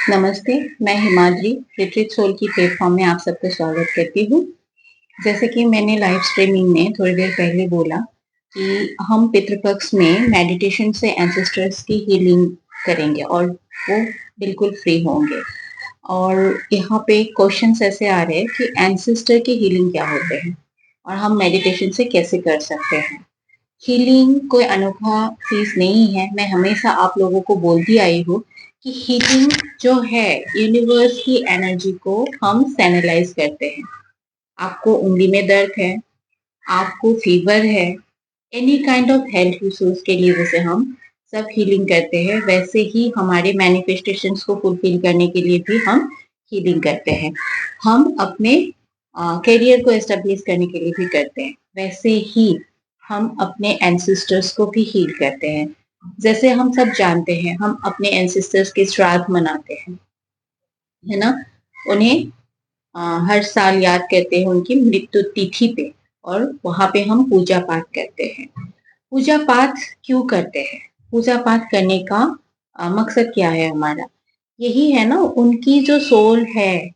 नमस्ते, मैं Himadri retreat soul की प्लेटफॉर्म में आप सबका स्वागत करती हूँ। जैसे कि मैंने लाइव स्ट्रीमिंग में थोड़ी देर पहले बोला कि हम पितृपक्ष में मेडिटेशन से एंसेस्टर्स की हीलिंग करेंगे और वो बिल्कुल फ्री होंगे। और यहाँ पे क्वेश्चंस ऐसे आ रहे हैं कि एंसेस्टर की हीलिंग क्या होते हैं और हम मेडिटेशन से कैसे कर सकते हैं। हीलिंग कोई अनोखा चीज नहीं है। मैं हमेशा आप लोगों को बोलती आई हूँ कि हीलिंग जो है यूनिवर्स की एनर्जी को हम चैनलाइज करते हैं। आपको उंगली में दर्द है, आपको फीवर है, any kind of health issues के लिए जैसे हम सब हीलिंग करते हैं, वैसे ही हमारे मैनिफेस्टेशंस को फुलफिल करने के लिए भी हम हीलिंग करते हैं। हम अपने करियर को एस्टेब्लिश करने के लिए भी करते हैं, वैसे ही हम अपने एंसेस्टर्स को भी हील करते हैं। जैसे हम सब जानते हैं, हम अपने एंसेस्टर्स के श्राद्ध मनाते हैं, है ना। उन्हें हर साल याद करते हैं उनकी मृत्यु तिथि पे, और वहां पे हम पूजा पाठ करते हैं। पूजा पाठ क्यों करते हैं? पूजा पाठ करने का मकसद क्या है हमारा? यही है ना, उनकी जो सोल है,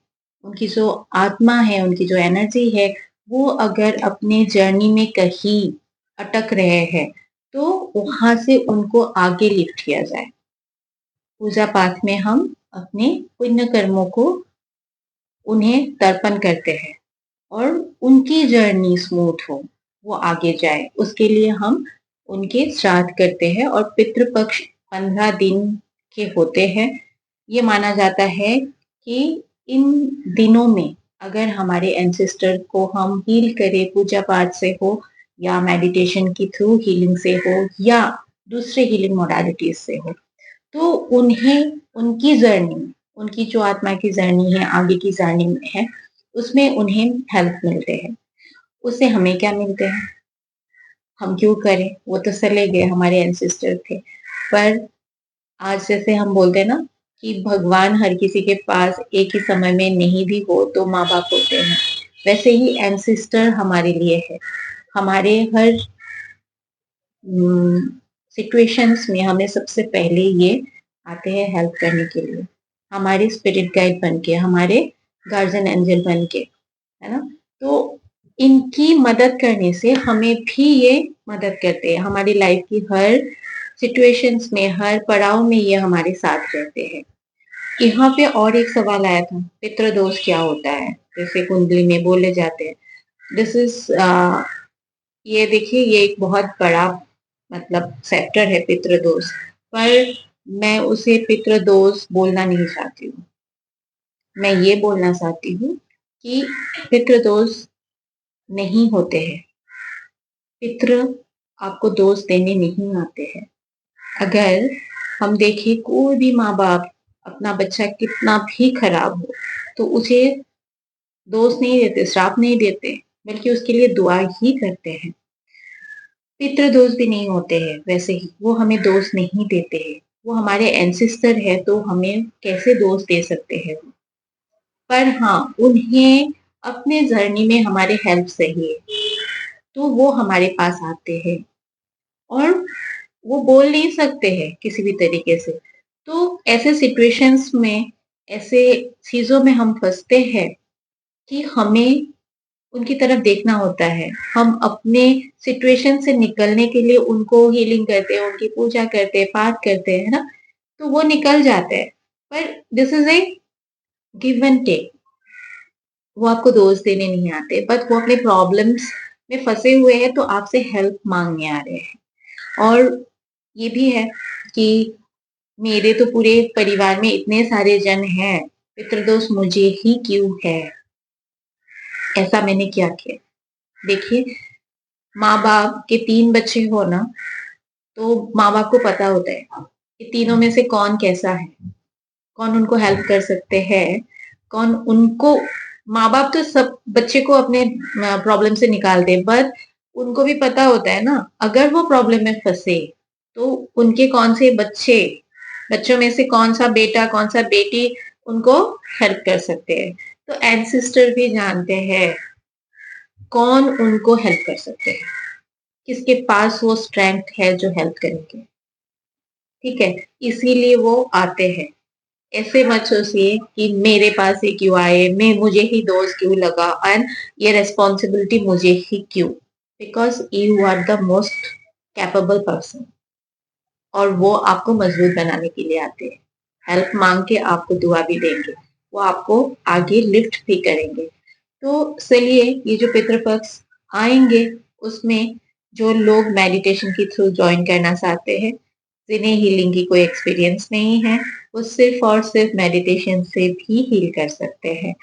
उनकी जो आत्मा है, उनकी जो एनर्जी है, वो अगर अपने जर्नी में कहीं अटक रहे हैं तो वहां से उनको आगे लिफ्ट किया जाए। पूजा पाठ में हम अपने पुण्य कर्मों को उन्हें तर्पण करते हैं और उनकी जर्नी स्मूथ हो, वो आगे जाए, उसके लिए हम उनके श्राद्ध करते हैं। और पितृपक्ष 15 दिन के होते हैं। ये माना जाता है कि इन दिनों में अगर हमारे एंसेस्टर को हम हील करें, पूजा पाठ से हो या मेडिटेशन की थ्रू हीलिंग से हो या दूसरे हीलिंग मोडालिटीज से हो, तो उन्हें उनकी जर्नी, उनकी जो आत्मा की जर्नी है, आगे की जर्नी में है, उसमें उन्हें हेल्प मिलते हैं। उससे हमें क्या मिलते हैं? हम क्यों करें? वो तो चले गए, हमारे एंसेस्टर थे। पर आज जैसे हम बोलते हैं ना कि भगवान हर किसी के पास एक ही समय में नहीं भी हो तो माँ बाप होते हैं, वैसे ही एंसेस्टर हमारे लिए है। हमारे हर सिचुएशंस में हमें सबसे पहले ये आते हैं हेल्प करने के लिए, हमारे स्पिरिट गाइड बन के, हमारे गार्जियन एंजल बन के, है ना। तो इनकी मदद करने से हमें भी ये मदद करते हैं। हमारी लाइफ की हर सिचुएशंस में, हर पड़ाव में ये हमारे साथ रहते हैं। यहाँ पे और एक सवाल आया था, पितृदोष क्या होता है, जैसे कुंडली में बोले जाते हैं। दिस इज ये देखिए, ये एक बहुत बड़ा मतलब सेक्टर है पितृदोष, पर मैं उसे पितृदोष बोलना नहीं चाहती हूँ। मैं ये बोलना चाहती हूँ कि पितृदोष नहीं होते हैं। पितृ आपको दोष देने नहीं आते हैं। अगर हम देखें, कोई भी माँ बाप अपना बच्चा कितना भी खराब हो तो उसे दोष नहीं देते, श्राप नहीं देते, बल्कि उसके लिए दुआ ही करते हैं। पितृ दोष भी नहीं होते हैं, वैसे ही वो हमें दोष नहीं देते हैं। वो हमारे एंसेस्टर है तो हमें कैसे दोष दे सकते हैं? पर हाँ, उन्हें अपने जर्नी में हमारे हेल्प चाहिए तो वो हमारे पास आते हैं, और वो बोल नहीं सकते हैं किसी भी तरीके से। तो ऐसे सिचुएशंस में, ऐसे चीजों में हम फंसते हैं कि हमें उनकी तरफ देखना होता है। हम अपने सिचुएशन से निकलने के लिए उनको हीलिंग करते हैं, उनकी पूजा करते हैं, पाठ करते हैं, ना, तो वो निकल जाते हैं। पर this is a give and take. वो आपको दोष देने नहीं आते, बट वो अपने प्रॉब्लम्स में फंसे हुए हैं तो आपसे हेल्प मांगने आ रहे हैं। और ये भी है कि मेरे तो पूरे परिवार में इतने सारे जन हैं, पितृदोष मुझे ही क्यों है? ऐसा मैंने क्या किया? देखिए, माँ बाप के 3 बच्चे हो ना, तो माँ बाप को पता होता है कि तीनों में से कौन कैसा है, कौन उनको हेल्प कर सकते हैं, कौन उनको। माँ बाप तो सब बच्चे को अपने प्रॉब्लम से निकालते हैं, बट उनको भी पता होता है ना, अगर वो प्रॉब्लम में फंसे तो उनके कौन से बच्चे, बच्चों में से कौन सा बेटा, कौन सा बेटी उनको हेल्प कर सकते हैं। तो एंसिस्टर भी जानते हैं कौन उनको हेल्प कर सकते हैं, किसके पास वो स्ट्रेंथ है जो हेल्प करेंगे। ठीक है, इसीलिए वो आते हैं। ऐसे मत सोचिए कि मेरे पास ही क्यों आए, मैं मुझे ही दोष क्यों लगा एंड ये रेस्पॉन्सिबिलिटी मुझे ही क्यों, because you are the most capable person और वो आपको मजबूत बनाने के लिए आते हैं। हेल्प मांग के आपको दुआ भी देंगे, वो आपको आगे लिफ्ट भी करेंगे। तो चलिए, ये जो पितृपक्ष आएंगे उसमें जो लोग मेडिटेशन के थ्रू ज्वाइन करना चाहते हैं, जिन्हें हीलिंग की कोई एक्सपीरियंस नहीं है, वो सिर्फ और सिर्फ मेडिटेशन से भी हील कर सकते हैं।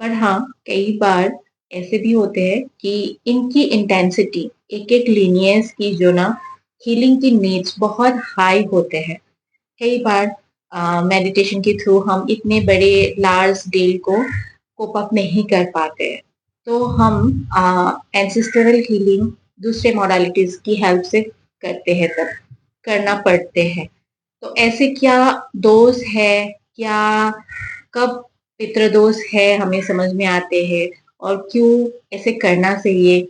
पर हाँ, कई बार ऐसे भी होते हैं कि इनकी इंटेंसिटी एक एक लीनियंस की जो ना हीलिंग की नीड्स बहुत हाई होते हैं। कई बार मेडिटेशन के थ्रू हम इतने बड़े लार्ज डील को कोप अप नहीं कर पाते हैं, तो हम एंसेस्टरल हीलिंग दूसरे मॉडलिटीज की हेल्प से करते हैं, तब करना पड़ते हैं। तो ऐसे क्या दोष है, क्या कब पितृदोष है, हमें समझ में आते हैं और क्यों ऐसे करना चाहिए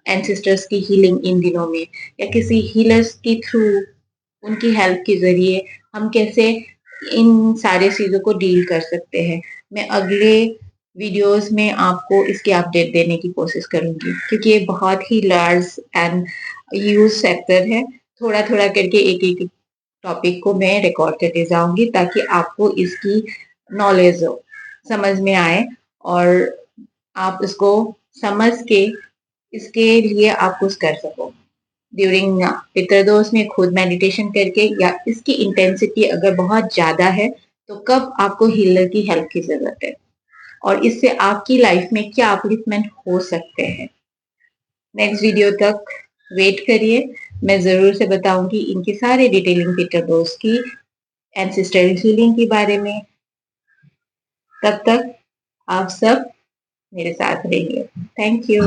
एंसेस्टर्स की हीलिंग इन दिनों में, या किसी हीलर्स के थ्रू उनकी हेल्प के जरिए हम कैसे इन सारे चीजों को डील कर सकते हैं। मैं अगले वीडियोस में आपको इसकी अपडेट देने की कोशिश करूंगी, क्योंकि ये बहुत ही लार्ज एंड यूज सेक्टर है। थोड़ा थोड़ा करके एक एक टॉपिक को मैं रिकॉर्ड करते जाऊंगी ताकि आपको इसकी नॉलेज हो, समझ में आए, और आप इसको समझ के इसके लिए आप कुछ कर सको ड्यूरिंग पितृदोष में, खुद मेडिटेशन करके, या इसकी इंटेंसिटी अगर बहुत ज्यादा है तो कब आपको हीलर की हेल्प की जरूरत है और इससे आपकी लाइफ में क्या अपलिफ्टमेंट हो सकते हैं। नेक्स्ट वीडियो तक वेट करिए, मैं जरूर से बताऊंगी इनकी सारे डिटेलिंग पितृदोष की, एंसेस्ट्रल हीलिंग के बारे में। तब तक आप सब मेरे साथ रहिए। Thank you.